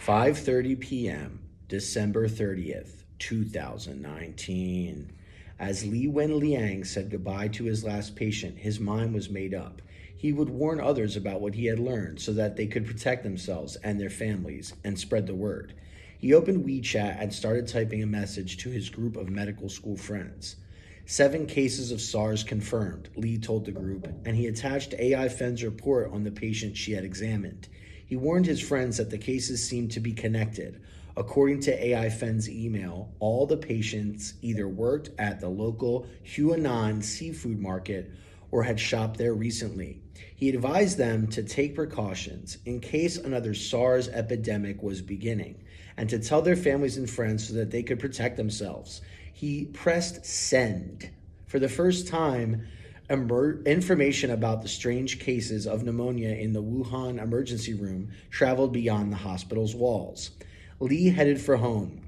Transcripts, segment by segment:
5:30 p.m., December 30th, 2019. As Li Wenliang said goodbye to his last patient, his mind was made up. He would warn others about what he had learned so that they could protect themselves and their families and spread the word. He opened WeChat and started typing a message to his group of medical school friends. 7 cases of SARS confirmed, Li told the group, and he attached AI Fen's report on the patient she had examined. He warned his friends that the cases seemed to be connected. According to AI Fen's email, all the patients either worked at the local Huanan seafood market or had shopped there recently. He advised them to take precautions in case another SARS epidemic was beginning, and to tell their families and friends so that they could protect themselves. He pressed send. For the first time, information about the strange cases of pneumonia in the Wuhan emergency room traveled beyond the hospital's walls. Li headed for home,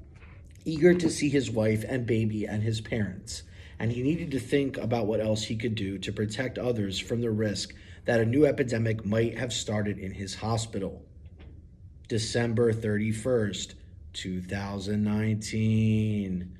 eager to see his wife and baby and his parents, and he needed to think about what else he could do to protect others from the risk that a new epidemic might have started in his hospital. December 31st, 2019.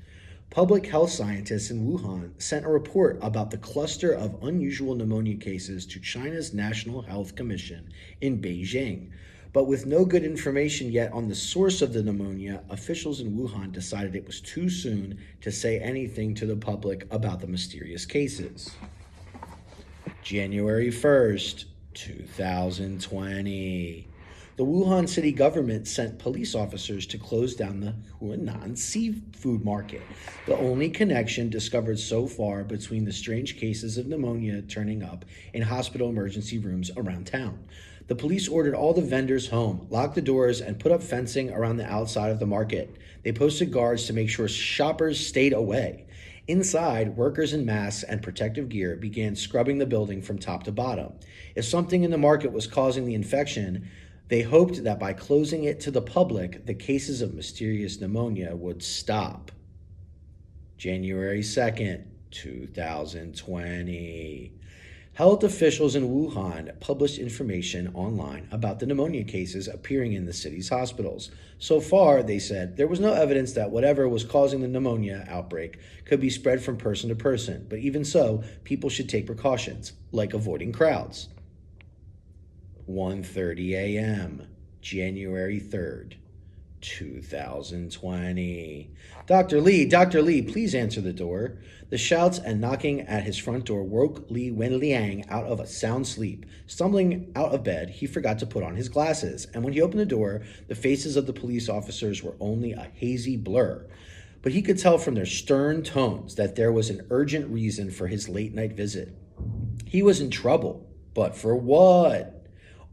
Public health scientists in Wuhan sent a report about the cluster of unusual pneumonia cases to China's National Health Commission in Beijing. But with no good information yet on the source of the pneumonia, officials in Wuhan decided it was too soon to say anything to the public about the mysterious cases. January 1st, 2020. The Wuhan city government sent police officers to close down the Huanan seafood market, the only connection discovered so far between the strange cases of pneumonia turning up in hospital emergency rooms around town. The police ordered all the vendors home, locked the doors, and put up fencing around the outside of the market. They posted guards to make sure shoppers stayed away. Inside, workers in masks and protective gear began scrubbing the building from top to bottom. If something in the market was causing the infection, they hoped that by closing it to the public, the cases of mysterious pneumonia would stop. January 2nd, 2020. Health officials in Wuhan published information online about the pneumonia cases appearing in the city's hospitals. So far, they said, there was no evidence that whatever was causing the pneumonia outbreak could be spread from person to person. But even so, people should take precautions, like avoiding crowds. 1:30 a.m., January 3rd, 2020. Dr. Li, please answer the door. The shouts and knocking at his front door woke Li Wenliang out of a sound sleep. Stumbling out of bed, he forgot to put on his glasses, and when he opened the door, the faces of the police officers were only a hazy blur. But he could tell from their stern tones that there was an urgent reason for his late-night visit. He was in trouble, but for what?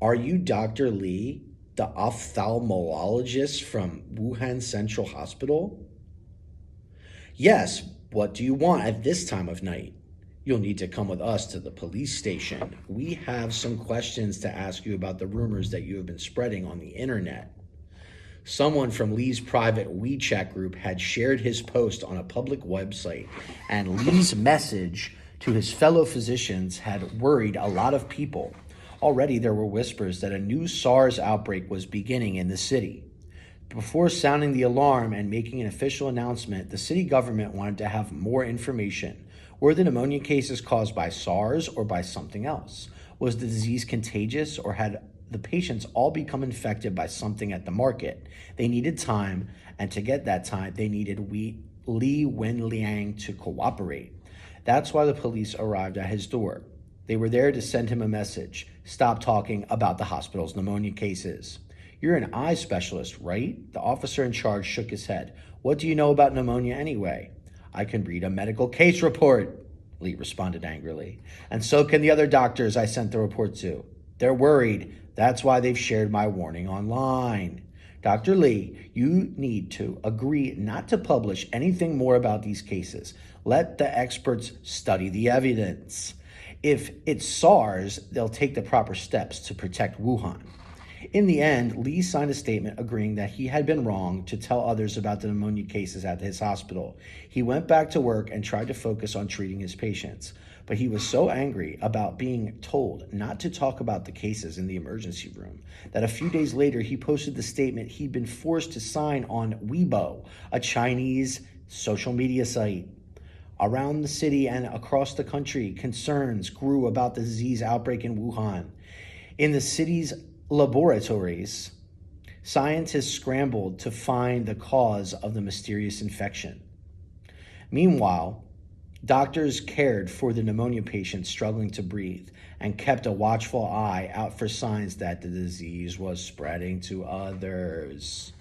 Are you Dr. Li, the ophthalmologist from Wuhan Central Hospital? Yes, what do you want at this time of night? You'll need to come with us to the police station. We have some questions to ask you about the rumors that you have been spreading on the internet. Someone from Li's private WeChat group had shared his post on a public website, and Li's message to his fellow physicians had worried a lot of people. Already there were whispers that a new SARS outbreak was beginning in the city. Before sounding the alarm and making an official announcement, the city government wanted to have more information. Were the pneumonia cases caused by SARS or by something else? Was the disease contagious, or had the patients all become infected by something at the market? They needed time, and to get that time, they needed Li Wenliang to cooperate. That's why the police arrived at his door. They were there to send him a message. Stop talking about the hospital's pneumonia cases. You're an eye specialist, right? The officer in charge shook his head. What do you know about pneumonia anyway? I can read a medical case report, Li responded angrily. And so can the other doctors I sent the report to. They're worried. That's why they've shared my warning online. Dr. Li, you need to agree not to publish anything more about these cases. Let the experts study the evidence. If it's SARS, they'll take the proper steps to protect Wuhan. In the end, Li signed a statement agreeing that he had been wrong to tell others about the pneumonia cases at his hospital. He went back to work and tried to focus on treating his patients. But he was so angry about being told not to talk about the cases in the emergency room that a few days later he posted the statement he'd been forced to sign on Weibo, a Chinese social media site. Around the city and across the country, concerns grew about the disease outbreak in Wuhan. In the city's laboratories, scientists scrambled to find the cause of the mysterious infection. Meanwhile, doctors cared for the pneumonia patients struggling to breathe and kept a watchful eye out for signs that the disease was spreading to others.